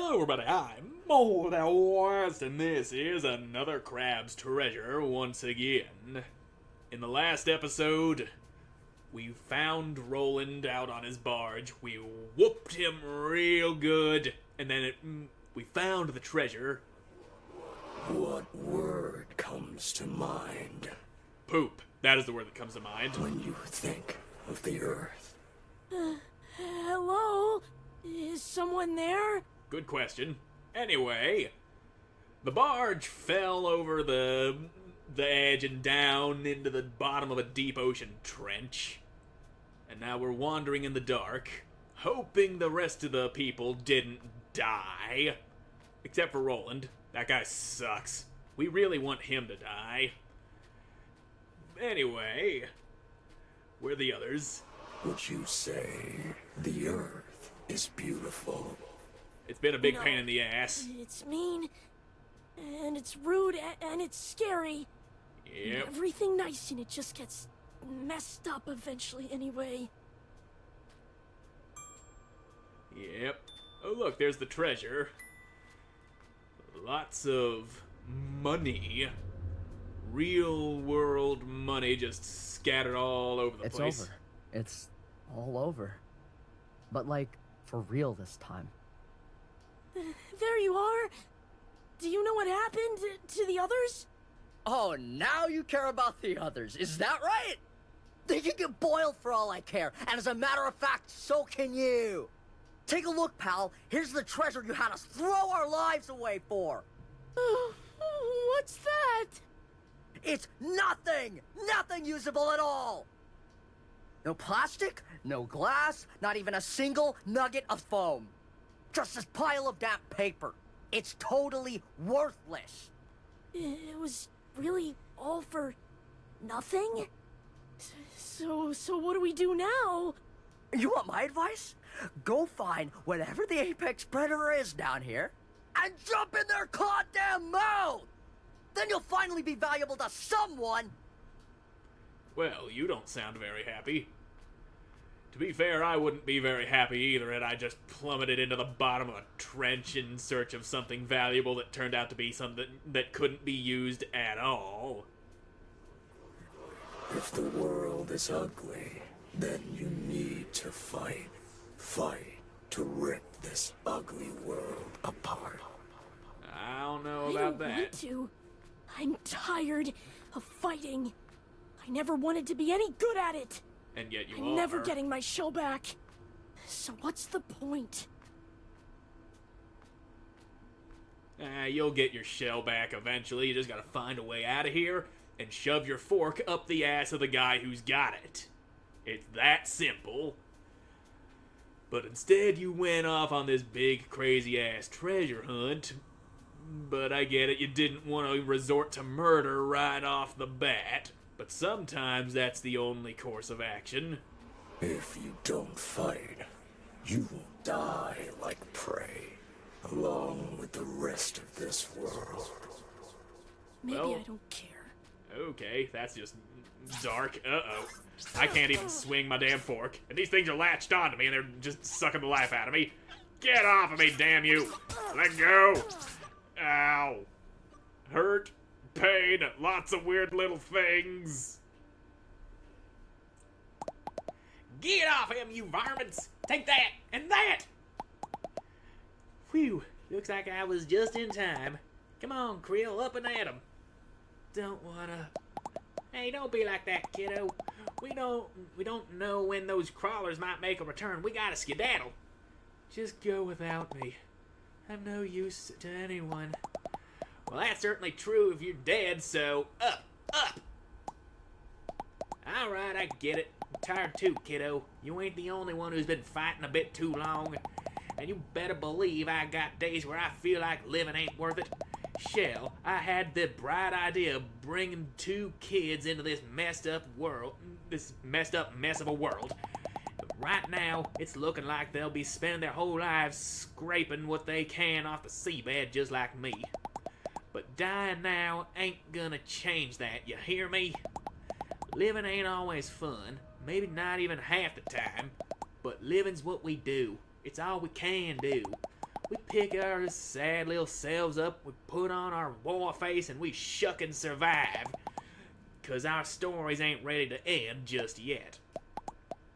Hello everybody, I'm Moldy, and this is another Crab's Treasure once again. In the last episode, we found Roland out on his barge, we whooped him real good, and then we found the treasure. What word comes to mind? Poop. That is the word that comes to mind. When you think of the Earth. Hello? Is someone there? Good question. Anyway, the barge fell over the edge and down into the bottom of a deep ocean trench. And now we're wandering in the dark, hoping the rest of the people didn't die. Except for Roland. That guy sucks. We really want him to die. Anyway, we're the others. Would you say the Earth is beautiful? It's been a big pain in the ass. It's mean, and it's rude, and it's scary. Yep. Everything nice in it just gets messed up eventually anyway. Yep. Oh look, there's the treasure. Lots of money. Real world money just scattered all over the place. It's over. It's all over. But like, for real this time. There you are. Do you know what happened to the others? Oh, now you care about the others, is that right? They can get boiled for all I care, and as a matter of fact, so can you. Take a look, pal. Here's the treasure you had us throw our lives away for. What's that? It's nothing! Nothing usable at all! No plastic, no glass, not even a single nugget of foam. Just this pile of damp paper. It's totally worthless. It was really all for nothing? So what do we do now? You want my advice? Go find whatever the apex predator is down here and jump in their goddamn mouth! Then you'll finally be valuable to someone! Well, you don't sound very happy. To be fair, I wouldn't be very happy either had I just plummeted into the bottom of a trench in search of something valuable that turned out to be something that couldn't be used at all. If the world is ugly, then you need to fight. Fight to rip this ugly world apart. I don't know I about don't that. want to. I'm tired of fighting. I never wanted to be any good at it. And yet you I'm are. never getting my shell back. So what's the point? You'll get your shell back eventually. You just gotta find a way out of here and shove your fork up the ass of the guy who's got it. It's that simple. But instead you went off on this big crazy ass treasure hunt. But I get it, you didn't want to resort to murder right off the bat. But sometimes that's the only course of action. If you don't fight, you will die like prey, along with the rest of this world. Maybe Well- I don't care. Okay, that's just dark. Uh-oh. I can't even swing my damn fork. And these things are latched onto me and they're just sucking the life out of me. Get off of me, damn you! Let go! Ow. Hurt. Pain. Lots of weird little things. Get off him, you varmints! Take that! And that! Phew. Looks like I was just in time. Come on, Krill, up and at him. Don't wanna... Hey, don't be like that, kiddo. We don't know when those crawlers might make a return. We gotta skedaddle. Just go without me. I'm no use to anyone. Well, that's certainly true if you're dead, so up, up! Alright, I get it. I'm tired too, kiddo. You ain't the only one who's been fighting a bit too long. And you better believe I got days where I feel like living ain't worth it. Shell, I had the bright idea of bringing 2 kids into this messed up mess of a world. But right now, it's looking like they'll be spending their whole lives scraping what they can off the seabed just like me. But dying now ain't gonna change that, you hear me? Living ain't always fun, maybe not even half the time, but living's what we do. It's all we can do. We pick our sad little selves up, we put on our war face, and we shuck and survive. 'Cause our stories ain't ready to end just yet.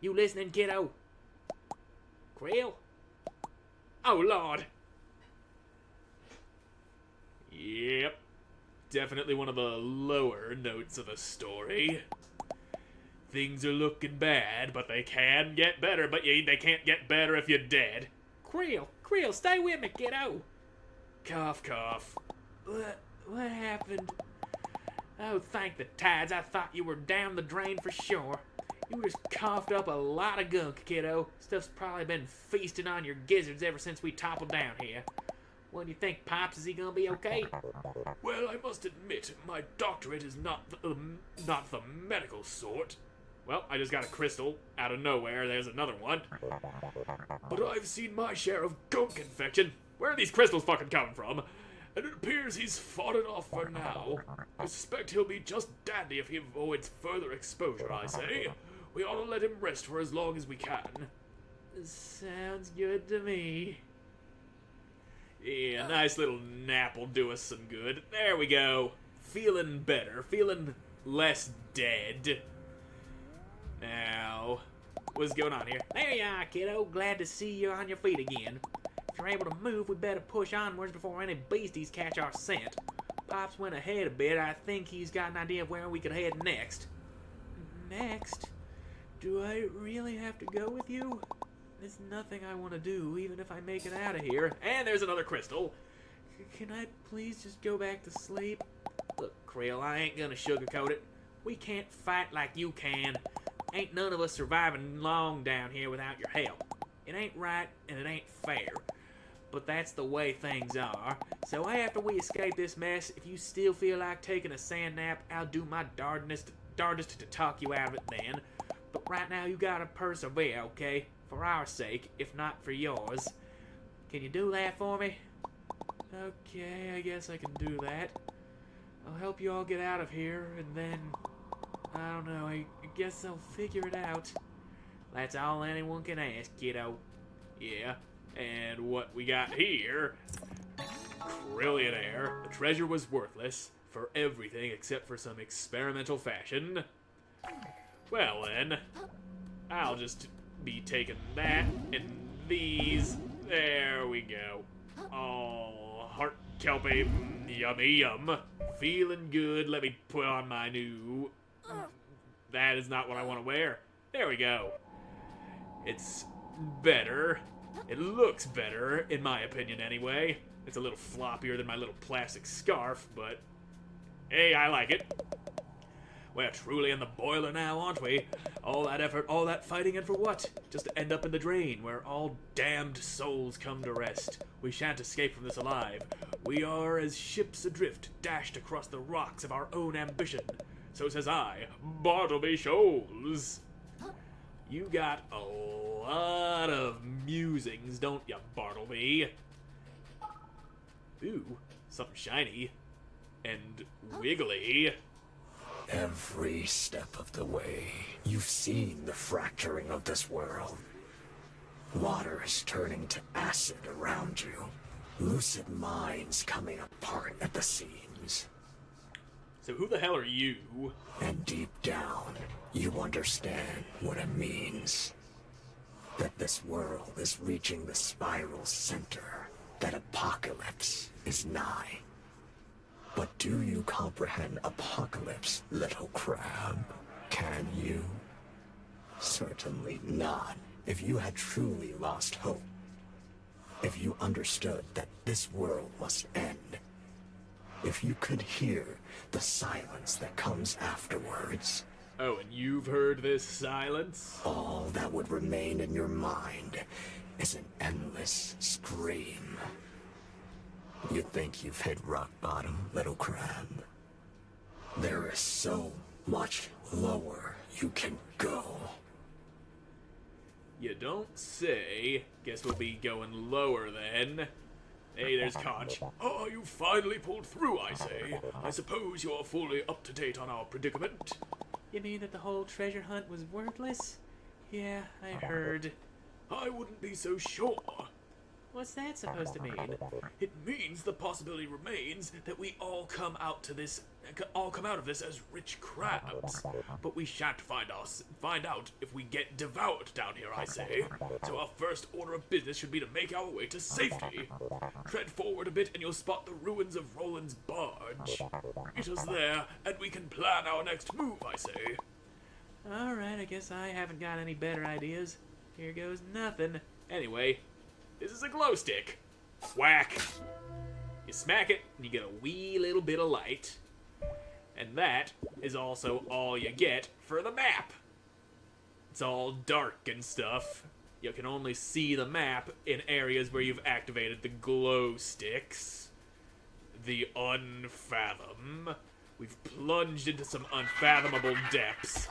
You listening, kiddo? Krill? Oh, Lord. Yep. Definitely one of the lower notes of the story. Things are looking bad, but they can get better, but they can't get better if you're dead. Krill, stay with me, kiddo. Cough, cough. What happened? Oh, thank the tides. I thought you were down the drain for sure. You just coughed up a lot of gunk, kiddo. Stuff's probably been feasting on your gizzards ever since we toppled down here. What do you think, Pops? Is he gonna be okay? Well, I must admit, my doctorate is not the medical sort. Well, I just got a crystal out of nowhere. There's another one. But I've seen my share of gunk infection, Where are these crystals fucking coming from? and it appears he's fought it off for now. I suspect he'll be just dandy if he avoids further exposure, I say. We ought to let him rest for as long as we can. Sounds good to me. Yeah, a nice little nap will do us some good. There we go. Feeling better. Feeling less dead. Now, what's going on here? There you are, kiddo. Glad to see you on your feet again. If you're able to move, we better push onwards before any beasties catch our scent. Pops went ahead a bit. I think he's got an idea of where we could head next. Next? Do I really have to go with you? There's nothing I want to do, even if I make it out of here. And there's another crystal. Can I please just go back to sleep? Look, Krill, I ain't gonna sugarcoat it. We can't fight like you can. Ain't none of us surviving long down here without your help. It ain't right, and it ain't fair. But that's the way things are. So after we escape this mess, if you still feel like taking a sand nap, I'll do my darndest to talk you out of it then. But right now, you gotta persevere, okay? For our sake, if not for yours. Can you do that for me? Okay, I guess I can do that. I'll help you all get out of here, and then... I don't know, I guess I'll figure it out. That's all anyone can ask, kiddo. Yeah, and what we got here... Trillionaire. The treasure was worthless for everything except for some experimental fashion. Well then, I'll just be taking that and these. There we go. Oh, heart kelpie, yummy yum. Feeling good. Let me put on my new... That is not what I want to wear. There we go. It's better. It looks better, in my opinion anyway. It's a little floppier than my little plastic scarf, but hey, I like it. We're truly in the boiler now, aren't we? All that effort, all that fighting, and for what? Just to end up in the drain, where all damned souls come to rest. We shan't escape from this alive. We are as ships adrift, dashed across the rocks of our own ambition. So says I, Bartleby Shoals. You got a lot of musings, don't you, Bartleby? Ooh, something shiny. And wiggly. Every step of the way, you've seen the fracturing of this world. Water is turning to acid around you. Lucid minds coming apart at the seams. So who the hell are you? And deep down, you understand what it means. That this world is reaching the spiral center. That apocalypse is nigh. But do you comprehend apocalypse, little crab? Can you? Certainly not. If you had truly lost hope. If you understood that this world must end. If you could hear the silence that comes afterwards. Oh, and you've heard this silence? All that would remain in your mind is an endless scream. You think you've hit rock bottom, little crab? There is so much lower you can go. You don't say. Guess we'll be going lower then. Hey, there's Conch. Oh, you finally pulled through, I say. I suppose you're fully up to date on our predicament. You mean that the whole treasure hunt was worthless? Yeah, I heard. I wouldn't be so sure. What's that supposed to mean? It means the possibility remains that we all come out of this as rich crabs. But we shan't find out if we get devoured down here, I say. So our first order of business should be to make our way to safety. Tread forward a bit and you'll spot the ruins of Roland's barge. Meet us there, and we can plan our next move, I say. Alright, I guess I haven't got any better ideas. Here goes nothing. Anyway, this is a glow stick. Whack. You smack it, and you get a wee little bit of light. And that is also all you get for the map. It's all dark and stuff. You can only see the map in areas where you've activated the glow sticks. The Unfathom. We've plunged into some unfathomable depths.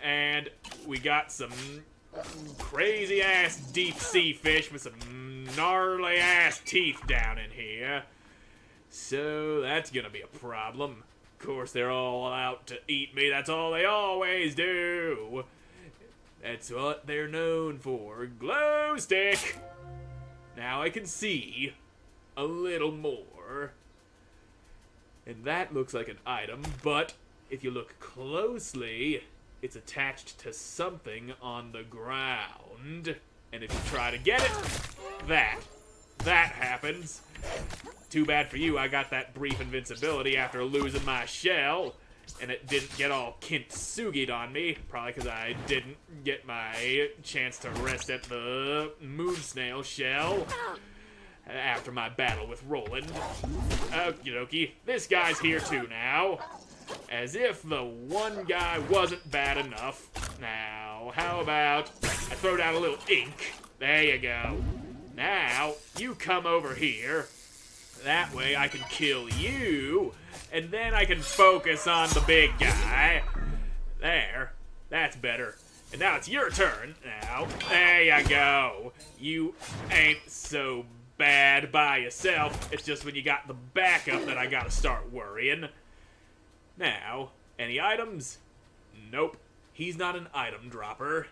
And we got some crazy-ass deep-sea fish with some gnarly-ass teeth down in here. So that's gonna be a problem. Of course, they're all out to eat me. That's all they always do. That's what they're known for. Glow stick! Now I can see a little more. And that looks like an item, but if you look closely, it's attached to something on the ground. And if you try to get it, that happens. Too bad for you, I got that brief invincibility after losing my shell, and it didn't get all kintsugi'd on me, probably because I didn't get my chance to rest at the moon snail shell after my battle with Roland. Okie dokie, this guy's here too now. As if the one guy wasn't bad enough. Now, how about I throw down a little ink? There you go. Now, you come over here. That way I can kill you, and then I can focus on the big guy. There. That's better. And now it's your turn. Now, there you go. You ain't so bad by yourself. It's just when you got the backup that I gotta start worrying. Now, any items? Nope. He's not an item dropper.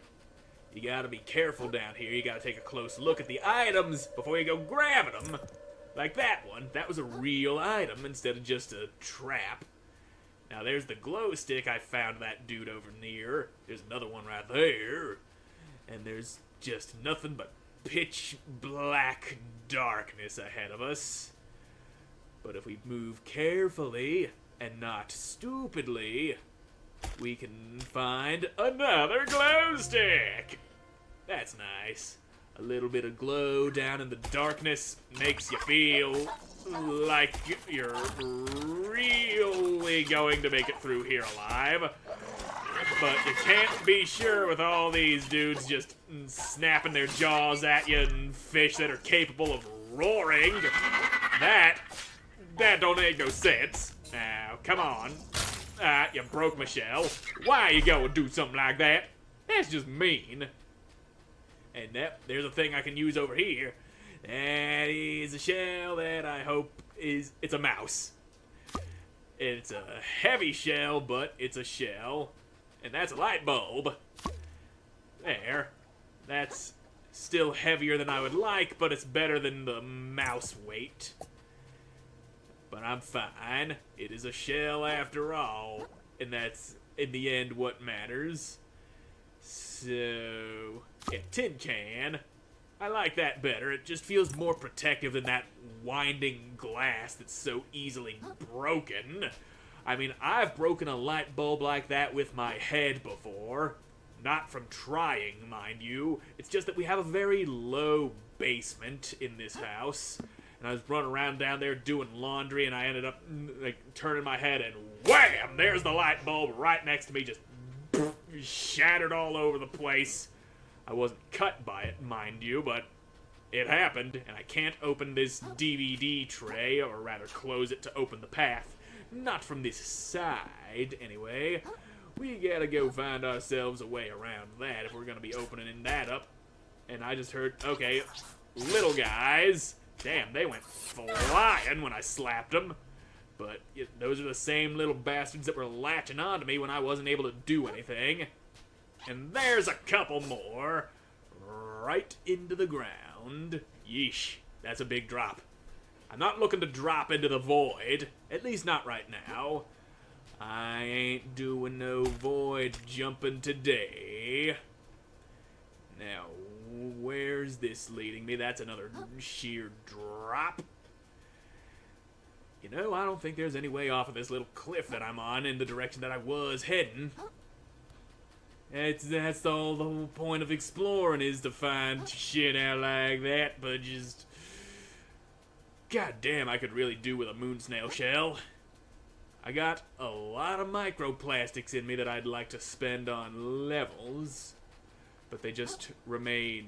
You gotta be careful down here. You gotta take a close look at the items before you go grabbing them. Like that one. That was a real item instead of just a trap. Now there's the glow stick I found that dude over near. There's another one right there. And there's just nothing but pitch black darkness ahead of us. But if we move carefully and not stupidly, we can find another glow stick. That's nice. A little bit of glow down in the darkness makes you feel like you're really going to make it through here alive. But you can't be sure with all these dudes just snapping their jaws at you and fish that are capable of roaring. That don't make no sense. Now, come on. You broke my shell. Why you go and do something like that? That's just mean. And there's a thing I can use over here. That is a shell that I hope it's a mouse. It's a heavy shell, but it's a shell. And that's a light bulb. There. That's still heavier than I would like, but it's better than the mouse weight. But I'm fine. It is a shell after all. And that's, in the end, what matters. So, yeah, tin can. I like that better. It just feels more protective than that winding glass that's so easily broken. I mean, I've broken a light bulb like that with my head before. Not from trying, mind you. It's just that we have a very low basement in this house. And I was running around down there doing laundry, and I ended up like turning my head, and wham! There's the light bulb right next to me, just shattered all over the place. I wasn't cut by it, mind you, but it happened, and I can't open this DVD tray, or rather close it to open the path. Not from this side, anyway. We gotta go find ourselves a way around that if we're gonna be opening that up. And I just heard, okay, little guys. Damn, they went flying when I slapped them. But those are the same little bastards that were latching onto me when I wasn't able to do anything. And there's a couple more. Right into the ground. Yeesh, that's a big drop. I'm not looking to drop into the void, at least not right now. I ain't doing no void jumping today. Now, where's this leading me? That's another sheer drop. You know, I don't think there's any way off of this little cliff that I'm on in the direction that I was heading. That's all the whole point of exploring, is to find shit out like that, but just... God damn, I could really do with a moon snail shell. I got a lot of microplastics in me that I'd like to spend on levels, but they just remain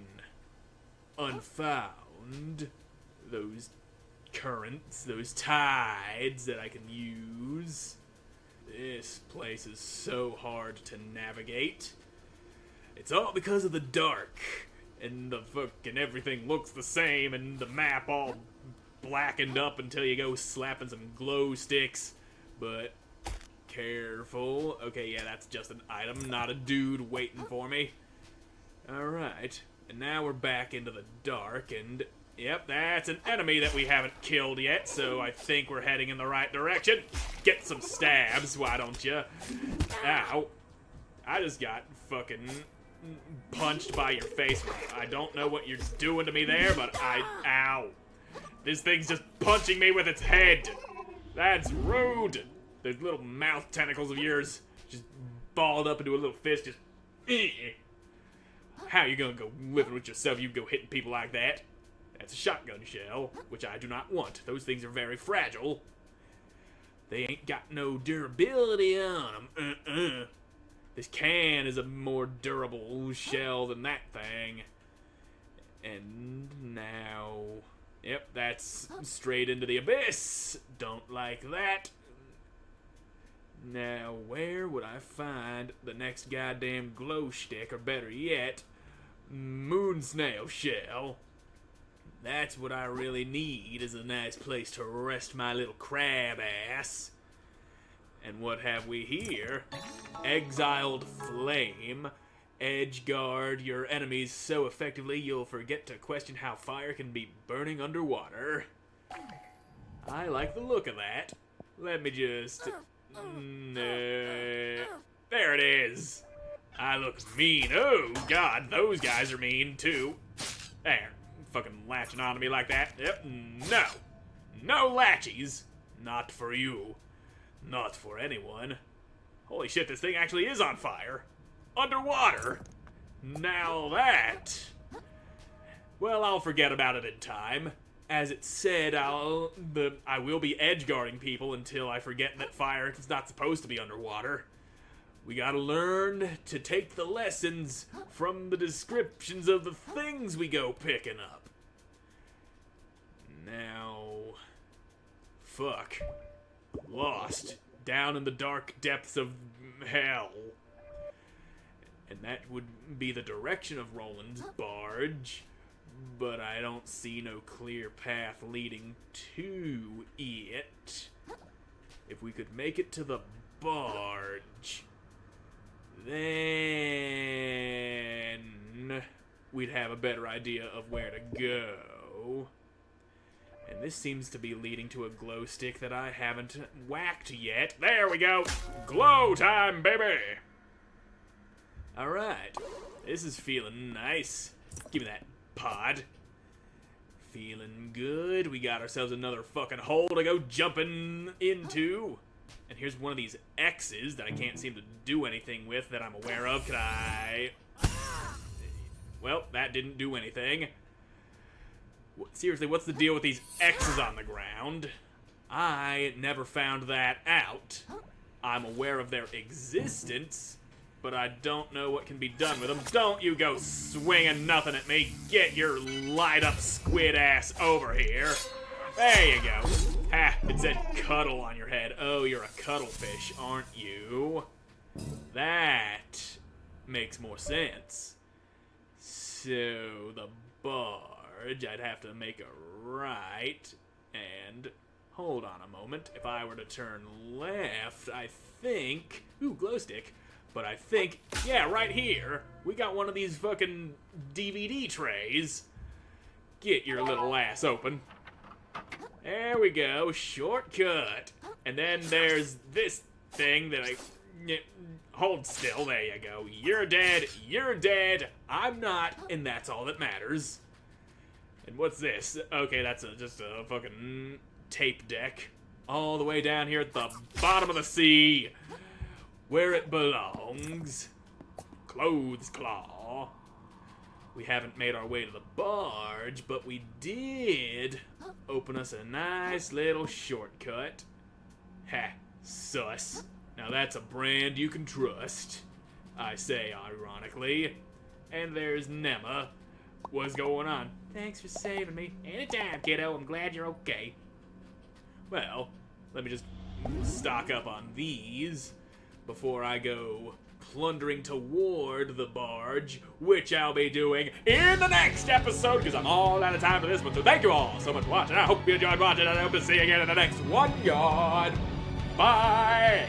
unfound. Those currents, those tides that I can use. This place is so hard to navigate. It's all because of the dark, and the fucking everything looks the same, and the map all blackened up until you go slapping some glow sticks. But careful. Okay, yeah, that's just an item, not a dude waiting for me. Alright, and now we're back into the dark, and yep, that's an enemy that we haven't killed yet, so I think we're heading in the right direction. Get some stabs, why don't you? Ow. I just got fucking punched by your face. I don't know what you're doing to me there, but ow. This thing's just punching me with its head. That's rude. Those little mouth tentacles of yours just balled up into a little fist, just... How you gonna go living with yourself? You go hitting people like that? That's a shotgun shell, which I do not want. Those things are very fragile. They ain't got no durability on them. This can is a more durable shell than that thing. And now... Yep, that's straight into the abyss. Don't like that. Now, where would I find the next goddamn glow stick, or better yet, moon snail shell? That's what I really need, is a nice place to rest my little crab ass. And what have we here? Exiled flame. Edge guard your enemies so effectively you'll forget to question how fire can be burning underwater. I like the look of that. Let me just... there it is. I look mean. Oh, God, those guys are mean, too. There. Fucking latching onto me like that. Yep, no. No latchies. Not for you. Not for anyone. Holy shit, this thing actually is on fire. Underwater. Now that... Well, I'll forget about it in time. As it said, I will be edge guarding people until I forget that fire is not supposed to be underwater. We gotta learn to take the lessons from the descriptions of the things we go picking up. Now... Fuck. Lost. Down in the dark depths of hell. And that would be the direction of Roland's barge. But I don't see no clear path leading to it. If we could make it to the barge, then we'd have a better idea of where to go. And this seems to be leading to a glow stick that I haven't whacked yet. There we go! Glow time, baby! Alright. This is feeling nice. Give me that pod. Feeling good. We got ourselves another fucking hole to go jumping into. And here's one of these X's that I can't seem to do anything with that I'm aware of. Could I... Well, that didn't do anything. Seriously, what's the deal with these X's on the ground? I never found that out. I'm aware of their existence, but I don't know what can be done with them. Don't you go swinging nothing at me. Get your light-up squid ass over here. There you go. Ha, it said cuddle on your head. Oh, you're a cuttlefish, aren't you? That makes more sense. So, the barge, I'd have to make a right, and hold on a moment. If I were to turn left, I think... Ooh, glow stick. But I think, yeah, right here, we got one of these fucking DVD trays. Get your little ass open. There we go, shortcut. And then there's this thing that hold still, there you go. You're dead, I'm not, and that's all that matters. And what's this? Okay, that's just a fucking tape deck. All the way down here at the bottom of the sea, where it belongs. Clothes claw. We haven't made our way to the barge, but we did open us a nice little shortcut. Ha, sus. Now that's a brand you can trust, I say ironically. And there's Nema. What's going on? Thanks for saving me. Anytime, kiddo. I'm glad you're okay. Well, let me just stock up on these before I go plundering toward the barge, which I'll be doing in the next episode, because I'm all out of time for this one. So thank you all so much for watching. I hope you enjoyed watching, and I hope to see you again in the next one. God, bye.